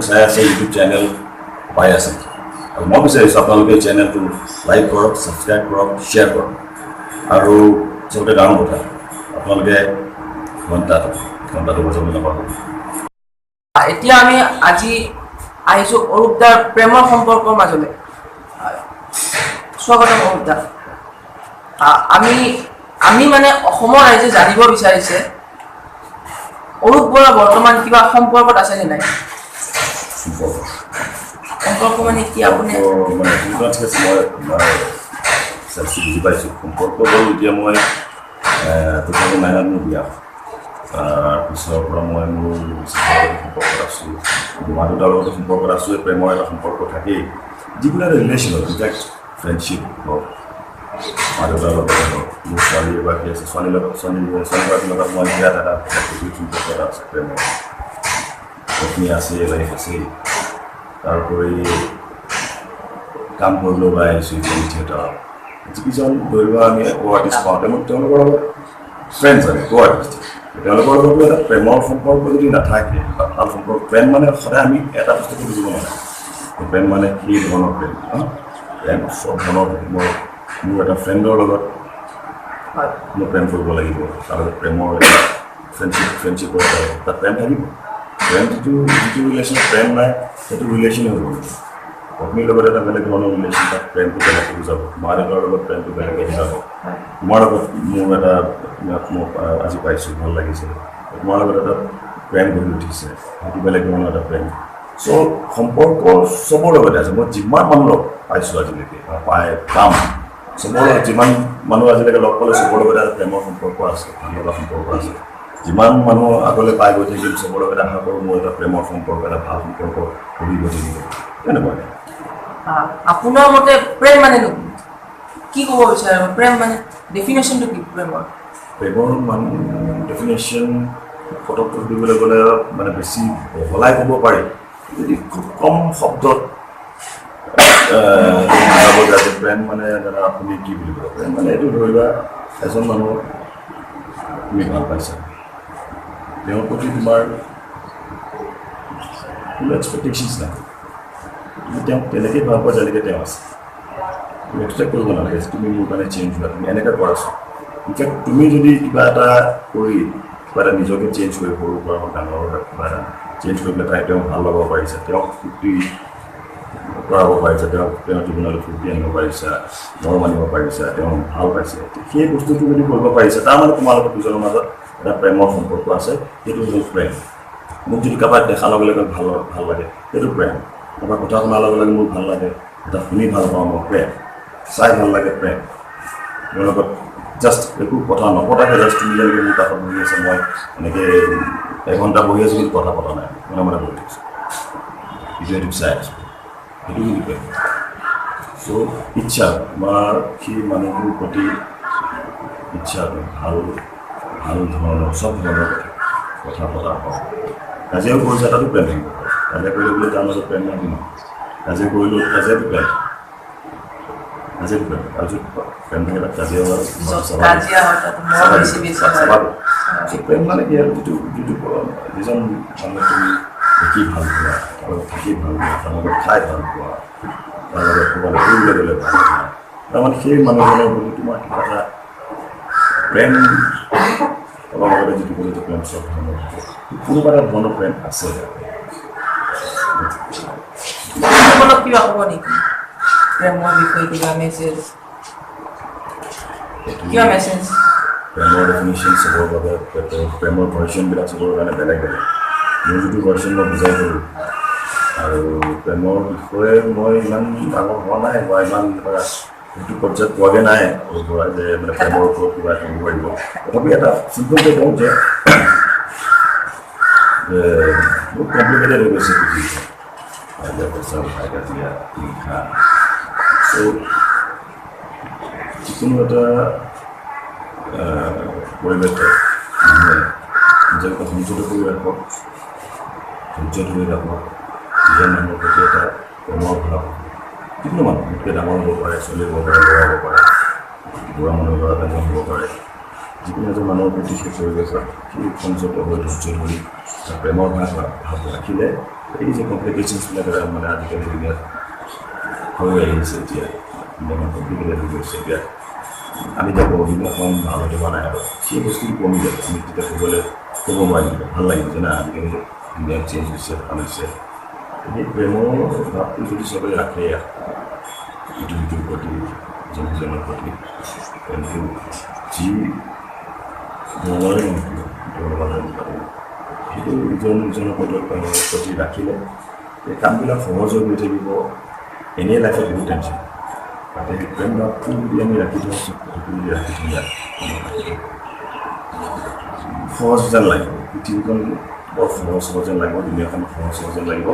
চাই আছে YouTube channel পাই আছে আৰু মই বিচাৰিছোঁ আপোনালোকে চেনেলটো লাইক কৰক, ছাবস্ক্ৰাইব কৰক, শ্বেয়াৰ কৰক আৰু চবতে ডাঙৰ কথা আপোনালোকে ঘণ্টাটো বজাবলৈ নাপাব। এতিয়া আমি আজি আহিছোঁ অৰূপ দাৰ প্ৰেমৰ সম্পৰ্কৰ মাজলৈ। স্বাগতম অৰূপ দা। আমি মানে অসমৰ ৰাইজে জানিব বিচাৰিছে অৰূপ বৰা বৰ্তমান কিবা সম্পৰ্কত আছে নে নাই? সম্পৰ্ক মানে কি আপুনি বুজি পাইছোঁ। সম্পৰ্ক হ'ল এতিয়া মই 2009 মোৰ বিয়া, তাৰপিছৰ পৰা মই মোৰ সম্পৰ্কত আছোঁ, মা দেউতাৰ লগতো সম্পৰ্কত আছোঁ। প্ৰেমৰ এটা সম্পৰ্ক থাকেই, যিকোনো এটা ৰিলেশ্যনত, ইনফেক্ট ফ্ৰেণ্ডশ্বিপ হওক, মা দেউতাৰ লগত হওক, মোৰ ছোৱালী এগৰাকী আছে, ছোৱালীগৰাকীৰ লগত মই বিৰাট এটা সম্পৰ্ক এটা আছে প্ৰেমৰ। পত্নী আছে, লাইফ আছেই। তাৰোপৰি কাম কৰিবলৈ ওলাই আহিছোঁ থিয়েটাৰত। যিকেইজন ধৰি লোৱা আমি কো আৰ্টিষ্ট পাওঁ, তেওঁলোকৰ লগত ফ্ৰেণ্ডছ আছে, কো আৰ্টিষ্ট। তেওঁলোকৰ লগতো এটা প্ৰেমৰ সম্পৰ্ক যদি নাথাকে বা ভাল সম্পৰ্ক, প্ৰেম মানে সদায় আমি এটা বস্তুটো বুজিব নালাগে। প্ৰেম মানে সেই ধৰণৰ প্ৰেম, প্ৰেম চব ধৰণৰ থাকে। মোৰ এটা ফ্ৰেণ্ডৰ লগত মই প্ৰেম কৰিব লাগিব, তাৰ লগত প্ৰেমৰ ফ্ৰেণ্ডশ্বিপৰ তাত প্ৰেম থাকিব। প্ৰেম যিটো ৰিলেশ্যনত প্ৰেম নাই, সেইটো ৰিলেশ্যনে হ'ব। পত্নীৰ লগত এটা বেলেগ ধৰণৰ ৰিলেশ্যন, তাত প্ৰেমটো বেলেগ হৈ যাব। মা দেউতাৰ লগত প্ৰেমটো বেলেগ হৈ যাব। তোমাৰ লগত মোৰ এটা মোক আজি পাইছোঁ, ভাল লাগিছে, তোমাৰ লগত এটা প্ৰেম গঢ়ি উঠিছে, সেইটো বেলেগ ধৰণৰ এটা প্ৰেম। চ' সম্পৰ্ক চবৰ লগতে আছে। মই যিমান মানুহ লগ পাইছোঁ আজিলৈকে পাম, চবৰ লগত যিমান মানুহ আজিলৈকে লগ পালে চবৰ লগতে এটা প্ৰেমৰ সম্পৰ্ক আছে, ভাল লগা সম্পৰ্ক আছে। যিমান মানুহ আগলৈ পাই গৈ থাকিম, চবৰ লগত আশা কৰোঁ মোৰ এটা প্ৰেমৰ সম্পৰ্ক, এটা ভাল সম্পৰ্ক গঢ়ি গৈ থাকিব। তেনেকুৱাকৈ আপোনাৰ মতে প্ৰেম মানে কি ক'ব বিচাৰে? প্ৰেম মানে ডেফিনেশ্যনটো কি প্ৰেমৰ? প্ৰেমৰ ডেফিনেশ্যন ফটককৈ সুধিবলৈ গ'লে মানে বেছি বহলাই ক'ব পাৰি। যদি খুব কম শব্দত বুজাব যায় প্ৰেম মানে দাদা আপুনি কি বুলি ক'ব? প্ৰেম মানে এইটো ধৰি লোৱা এজন মানুহক তুমি ভাল পাইছা, তেওঁৰ প্ৰতি তোমাৰ কোনো এক্সপেক্টেশ্যনছ নাই, তুমি তেওঁক তেনেকৈ ভাল পোৱা যেনেকৈ তেওঁ আছে। তুমি এক্সপেক্ট কৰিব নালাগে যে তুমি মোৰ কাৰণে চেঞ্জ হোৱা, তুমি এনেকৈ কৰাচোন। ইনফেক্ট তুমি যদি কিবা এটা কৰি কিবা এটা নিজকে চেঞ্জ কৰি, সৰুৰ পৰা হওক ডাঙৰ কিবা এটা চেঞ্জ কৰি পেলাই তেওঁ ভাল লগাব পাৰিছা, তেওঁক ফূৰ্তি কৰাব পাৰিছা, তেওঁ জীৱনলৈ ফূৰ্তি আনিব পাৰিছা, মৰম আনিব পাৰিছা, তেওঁ ভাল পাইছে, সেই বস্তুটো যদি কৰিব পাৰিছা, তাৰমানে তোমালোকৰ দুজনৰ মাজত এটা প্ৰেমৰ সম্পৰ্ক আছে। সেইটো হ'ল প্ৰেম। মোক যদি কাৰোবাক দেখাৰ লগে লগে ভাল লাগে, সেইটো প্ৰেম। কাৰোবাৰ কথা শুনাৰ লগে লগে মোৰ ভাল লাগে, এটা শুনি ভাল পাওঁ মই, প্ৰেম। চাই ভাল লাগে, প্ৰেম। মোৰ লগত জাষ্ট একো কথা নপতাকৈ জাষ্ট তুমি যেনেকৈ মোৰ কাষত বহি আছে, মই এনেকৈ এঘণ্টা বহি আছোঁ কিন্তু কথা পতা নাই, মনে বহি আছোঁ, ইটো চাই আছোঁ, সেইটো বুলি প্ৰেম। চ' ইচ্ছা তোমাৰ সেই মানুহটোৰ প্ৰতি ইচ্ছা ভাল ধৰণৰ চব ধৰণৰ কথা পতা হওক। কাজিয়াও কৰিছে, তাতো প্ৰেম থাকিব। কাজিয়া কৰিলে বোলে তাৰ মাজত প্ৰেম নাই নহয়, কাজিয়া কৰিলেও কাজিয়াটো প্ৰেম, তাৰপিছত প্ৰেম থাকে তাত কাজিয়া প্ৰেম মানে কি আৰু যিজন মানুহ তুমি দেখি ভাল পোৱা, তাৰ লগত থাকি ভাল পোৱা, তাৰ লগত খাই ভাল পোৱা, তাৰ লগত ক'ৰবালৈ ফুৰিবলৈ গ'লে ভাল পোৱা, তাৰমানে সেই মানুহজনৰ প্ৰতি তোমাৰ কিবা এটা প্ৰেম, অলপ আগতে যিটো ক'লো প্ৰেম চব ধৰণৰ কোনোবা এটা ধৰণৰ প্ৰেম আছে। কিবা ক'ব নেকি প্ৰেমৰ বিষয়ে? কিবা মেছেজ? প্ৰেমৰ ডেফিনেশ্যন চবৰ বাবে, প্ৰেমৰ ভাৰ্চনবিলাক চবৰ কাৰণে বেলেগ বেলেগ। মোৰ যিটো ভাৰ্চন মই বুজাই কৰোঁ, আৰু প্ৰেমৰ বিষয়ে মই ইমান ডাঙৰ হোৱা নাই বা ইমান সেইটো পৰ্যায়ত পোৱাগৈ নাই সৰুৰ পৰা যে মানে প্ৰেমৰ ওপৰত কিবা কৰিব পাৰিব। তথাপি এটা চিম্পলকৈ কওঁ যে বহুত কমপ্লিকেটেড হৈ গৈছে পৃথিৱীখন। যিকোনো এটা পৰিৱেশত মানুহে নিজকে সংযত কৰি ৰাখক, ধৈৰ্য ধৰি ৰাখক, ইজন মানুহৰ প্ৰতি এটা প্ৰেমৰ ভাৱ। যিকোনো মানুহ মোতকৈ ডাঙৰ হ'ব পাৰে, ছোৱালী হ'ব পাৰে, ল'ৰা হ'ব পাৰে, বুঢ়া মানুহ ল'ৰা এজন হ'ব পাৰে, যিকোনো এজন মানুহৰ প্ৰতি সেই পৰিৱেশত সেই সংযত হৈ ধৈৰ্য ধৰি প্ৰেমৰ ভাৱ ৰাখিলে এই যে কমপ্লিকেশ্যনছবিলাক মানে আজিকালি দুনিয়াত হৈ আহিছে এতিয়া ইমান কমপ্লিকেটেড হৈ গৈছে এতিয়া আমি এতিয়া বহুদিন অকণ ভালতে হোৱা নাই আৰু সেই বস্তুটো কমি যাব আমি তেতিয়া ক'ব নোৱাৰিম ভাল লাগিব যে না আজিকালি দুনিয়াত চেঞ্জ হৈছে ভাল হৈছে সেই প্ৰেমৰ ভাৱটো যদি চবেই ৰাখে ইটো সিটোৰ প্ৰতি ইজন সিজনৰ প্ৰতি কিন্তু যি ধৰণৰে সেইটো ইজন ইজনৰ প্ৰতি ৰাখিলে এই কামবিলাক সহজ হৈ গৈ থাকিব এনেই লাইফত বহুত টেনশ্যন তাতে সেই প্ৰেম ভাৱটো যদি আমি ৰাখি থওঁ সেইটো যদি ৰাখি থৈ যায় সহজ যেন লাগিব পৃথিৱীখন বৰ সহজ যেন লাগিব দুনিয়াখন সহজ যেন লাগিব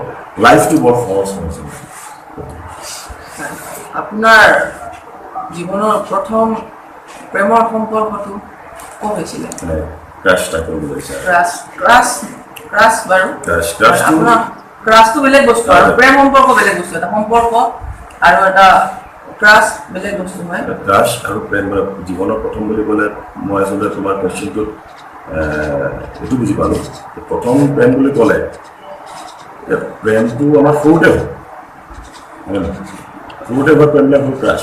লাইফটো বৰ সহজ যেন আপোনাৰ জীৱনৰ প্ৰথম প্ৰেমৰ সম্পৰ্কটো ক'ত হৈছিলে মানে ক্ৰাছ টাইপৰ বুজাইছে ক্ৰাছ বাৰু আপোনাৰ ক্ৰাছটো বেলেগ বস্তু আৰু প্ৰেম সম্পৰ্ক বেলেগ বস্তু এটা সম্পৰ্ক আৰু এটা ক্ৰাছ বেলেগ বস্তু হয় ক্ৰাছ আৰু প্ৰেম জীৱনৰ প্ৰথম বুলি ক'লে মই আচলতে তোমাৰ কুৱেশ্যনটোত এইটো বুজি পালোঁ প্ৰথম প্ৰেম বুলি ক'লে প্ৰেমটো আমাৰ সৰুতে হয় সৰুতে হোৱা প্ৰেমবিলাক হ'ল ক্ৰাছ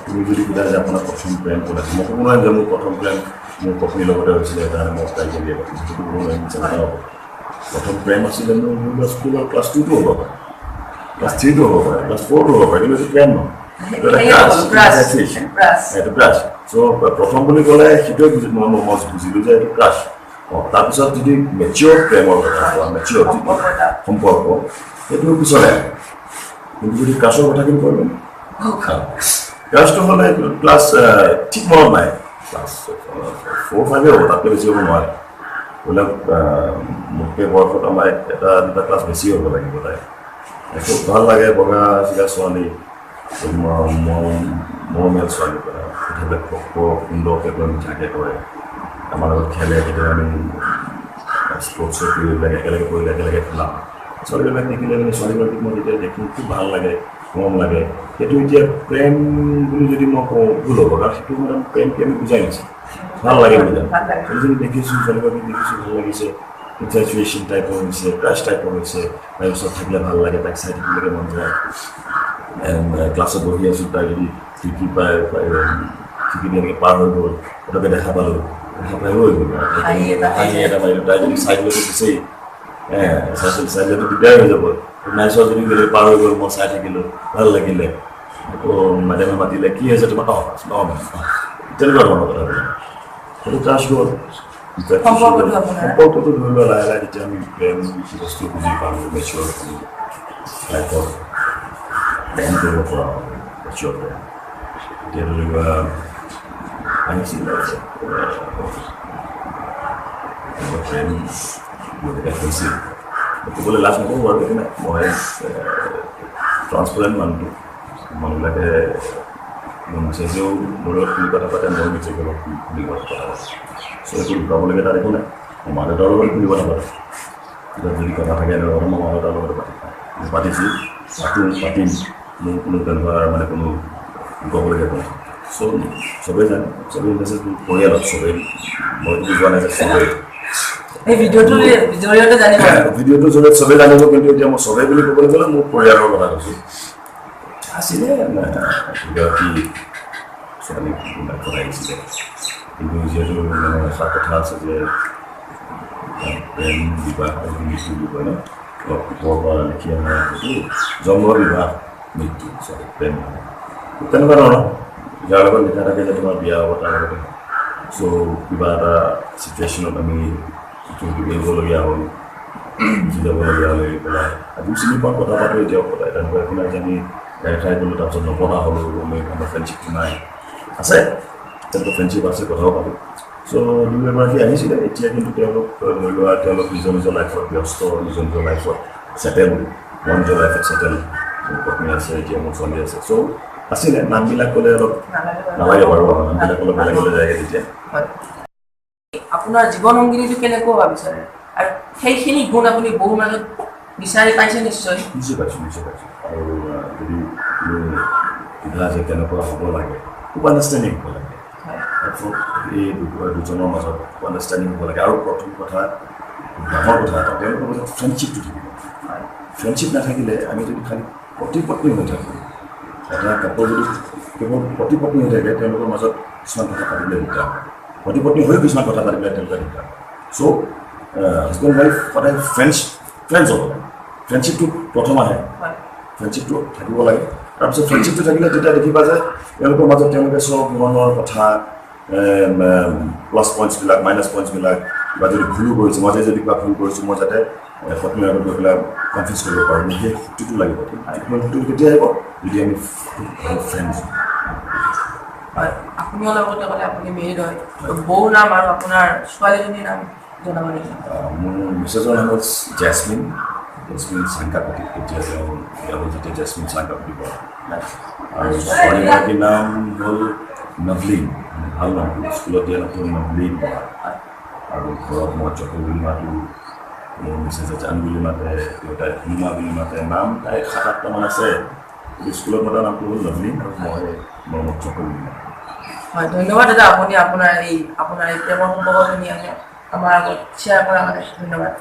তুমি যদি সোধা যে আপোনাৰ প্ৰথম প্ৰেম ক'ত আছে মই ক'ব নোৱাৰিম যে মোৰ প্ৰথম প্ৰেম মোৰ পত্নীৰ লগতে হৈছিলে সেইকাৰণে মই তাইক দিয়ে সেইটো ক'ব নোৱাৰিম প্ৰথম প্ৰেম আছিলে মোৰ স্কুলৰ ক্লাছ 2টো হ'ব পাৰে ক্লাছ 3টো হ'ব পাৰে ক্লাছ 4টো হ'ব পাৰে কিন্তু এইটো প্ৰেম নহয় এইটো ক্ৰাছ চ' প্ৰথম বুলি ক'লে সেইটোৱে মই বুজিলোঁ যে এইটো ক্ৰাছ তাৰপিছত যদি মেচিয়ৰ প্ৰেমৰ কথা কোৱা মেচিয়ৰ সম্পৰ্ক সেইটো পিছলৈ কিন্তু যদি ক্ৰাছৰ কথা কিন্তু কৰিম ক্লাছটো হ'লে ক্লাছ ঠিক মনত নাই ক্লাছ 4-5 হ'ব তাতকৈ বেছি হ'ব নোৱাৰে বোলে মোতকৈ বয়সত আমাৰ এটা দুটা ক্লাছ বেছি হ'ব লাগিব তাই খুব ভাল লাগে বগা চিগা ছোৱালী মৰমীয়াল ছোৱালী কেতিয়াবা সুন্দৰকৈ কৰি মিঠাকৈ কৰে আমাৰ লগত খেলে কেতিয়াবা আমি স্পৰ্টছৰ পিৰিয়ডবিলাক একেলগে কৰিলে একেলগে খেলা ছোৱালীবিলাক দেখিলে মানে ছোৱালীগৰাকীক মই যেতিয়া দেখোঁ খুব ভাল লাগে মৰম লাগে সেইটো এতিয়া প্ৰেম বুলি যদি মই কওঁ ভুল হ'ব কাৰণ সেইটো মানে প্ৰেমকে আমি বুজাই নিছে ভাল লাগে বুজা যদি দেখিছোঁ ছোৱালীগৰাকীক দেখিছোঁ ভাল লাগিছে ইনফেচুৱেশ্যন টাইপৰ হৈছে ক্ৰাছ টাইপৰ হৈছে তাৰপিছত থাকিলে ভাল লাগে তাইক চাই থাকিবলৈ মন যায় ক্লাছত বহি আছোঁ তাই যদি খিৰিকী পাই খিৰিকী এনেকৈ পাৰ হৈ গ'ল পটককৈ দেখা পালোঁ দেখা পাই হৈ গ'ল হাঁহি এটা মাৰিলোঁ তাই যদি চাই দিলেতো পিছেই চাই দিলেতো দিগদাৰ হৈ যাব নাইচৰ যদি বেলেগ পাৰ হৈ গ'ল মই চাই থাকিলোঁ ভাল লাগিলে আকৌ মেডামে মাতিলে কি হৈছে তোমাৰ তেনেকুৱা ধৰণৰ কথাবিলাক সেইটো ক্লাছ গ'ল সম্পৰ্কটো ধৰি লোৱা লাহে লাহে যেতিয়া আমি প্ৰেম বস্তু বুজি পালোঁ মেচিয়ৰ হ'লোঁ লাইফত প্ৰেম কৰিব পৰা হ'ল মেচিয়ৰ প্ৰেম এতিয়া ধৰি লোৱা আহিছিল প্ৰেম গতিকে হৈছিল ক'বলৈ লাজ নকৰোঁ বাৰু সেইটো নাই মই ট্ৰান্সপেৰেণ্ট মানুহবিলাকে মন বিচাৰিছেও মোৰ লগত খুলি কথা পাতে মই বিচাৰি অলপ খুলি কথা পাতে চ' এইটো লুকাবলগীয়া তাত একো নাই মই মা দেউতাৰ লগত খুলি কথা পাতে তেতিয়া যদি কথা থাকে এনেকুৱা মই মা দেউতাৰ লগতে পাতিছোঁ পাতিম মোৰ কোনো তেনেকুৱা মানে কোনো লুকাবলগীয়া কথা চ' চবেই জানে চবেই মেছেজ পৰিয়ালত চবেই মই কিন্তু যোৱা নাই যে চবেই ভিডিঅ'টোৰ জৰিয়তে চবেই জানিব কিন্তু এতিয়া মই চবেই বুলি ক'বলৈ গ'লে মোৰ পৰিয়ালৰ কথা কৈছোঁ আছিলে এগৰাকী ছোৱালী পঢ়াই দিছিলে কিন্তু যিহেতু মানে এটা কথা আছে যে প্ৰেম বিবাহ মৃত্যু বুলি কয় ন ওপৰৰ পৰা লিখি অহা সেইটো জন্ম বিবাহ মৃত্যু ছোৱালী প্ৰেম তেনেকুৱা ধৰণৰ যাৰ লগত লিখা থাকে যে তোমাৰ বিয়া হ'ব তাৰ লগতে চ' কিবা এটা চিটুৱেশ্যনত আমি এৰিবলগীয়া হ'ল গুচি যাবলগীয়া হ'ল এৰি পেলাই আজিও চিনি পাওঁ কথা পাতোঁ এতিয়াও সদায় তেনেকুৱা একো নাই যে আমি গাড়ী খাই গ'লোঁ তাৰপিছত নপতা হ'লোঁ আমাৰ ফ্ৰেণ্ডশ্বিপটো নাই আছে তেনেকুৱা ফ্ৰেণ্ডশ্বিপ আছে কথাও পাতোঁ চ' দুই এগৰাকী আহিছিলে এতিয়া কিন্তু তেওঁলোক ধৰি লোৱা তেওঁলোক নিজৰ নিজৰ লাইফত ব্যস্ত নিজৰ নিজৰ লাইফত ছেটেল মই নিজৰ লাইফত ছেটেল মোৰ পত্নী আছে এতিয়া মোৰ ছোৱালী আছে চ' আছিলে নামবিলাক ক'লে অলপ নালাগে বাৰু নামবিলাক অলপ বেলেগ বেলেগ যায়গৈ তেতিয়া আপোনাৰ জীৱনসংগিনীটো কেনেকুৱা হোৱা বিচাৰে আৰু সেইখিনি গুণ আপুনি বহু মাজত বিচাৰি পাইছে নিশ্চয় পাইছোঁ আৰু যদি সুধা যে কেনেকুৱা হ'ব লাগে খুব আণ্ডাৰষ্টেণ্ডিং হ'ব লাগে এই দুজনৰ মাজত আণ্ডাৰষ্টেণ্ডিং হ'ব লাগে আৰু প্ৰথম কথা ডাঙৰ কথা এটা তেওঁলোকৰ মাজত ফ্ৰেণ্ডশ্বিপটো থাকিব ফ্ৰেণ্ডশ্বিপ নাথাকিলে আমি যদি খালি পতি পত্নী হৈ থাকোঁ এটা কাপোৰ যদি কেৱল পতি পত্নী হৈ থাকে তেওঁলোকৰ মাজত কিছুমান কথা পাতিবলৈ দিগদাৰ পতি পত্নী হৈ কিছুমান কথা পাতিবলৈ তেওঁলোকে দিগদাৰ চ' হাজবেণ্ড ৱাইফ সদায় ফ্ৰেণ্ডছ হ'ব লাগে ফ্ৰেণ্ডশ্বিপটো প্ৰথম আহে ফ্ৰেণ্ডশ্বিপটো থাকিব লাগে তাৰপিছত ফ্ৰেণ্ডশ্বিপটো থাকিলে তেতিয়া দেখিবা যে তেওঁলোকৰ মাজত তেওঁলোকে চব মনৰ কথা প্লাছ পইণ্টছবিলাক মাইনাছ পইণ্টছবিলাক বা যদি ভুলো কৰিছোঁ মই যদি কিবা ভুল কৰিছোঁ মই যাতে পত্নীৰ আগত গৈ পেলাই কনফিউজ কৰিব পাৰোঁ সেই শক্তিটো লাগিব শক্তিটো কেতিয়া আহিব যদি আমি ফ্ৰেণ্ডছ হয় আপোনাৰ লগতে ক'লে আপুনি মেৰিড হয় বৌ নাম আৰু আপোনাৰ ছোৱালীজনীৰ নাম জনাব নেকি মোৰ মিছেছৰ নাম হ'ল জেচমিন চাংকাপতি এতিয়া তেওঁ যেতিয়া জেচমিন চাংকাপতি কৰা আৰু ছোৱালীগৰাকীৰ নাম হ'ল নভলিন ভাল নাম স্কুলত দিয়া নামটো নভলিন আৰু ঘৰত মই চকু বুলি মাতোঁ মোৰ মিছেছে জান বুলি মাতে দেউতাই হিমা বুলি মাতে নাম তাই 7-8টামান আছে স্কুলত মতা নামটো হ'ল নভলিন আৰু মই মৰমত চকু বুলি মাতোঁ হয় ধন্যবাদ দাদা আপুনি আপোনাৰ এই প্ৰেমৰ সম্পৰ্কখিনি আমাৰ আগত শ্বেয়াৰ কৰাৰ কাৰণে ধন্যবাদ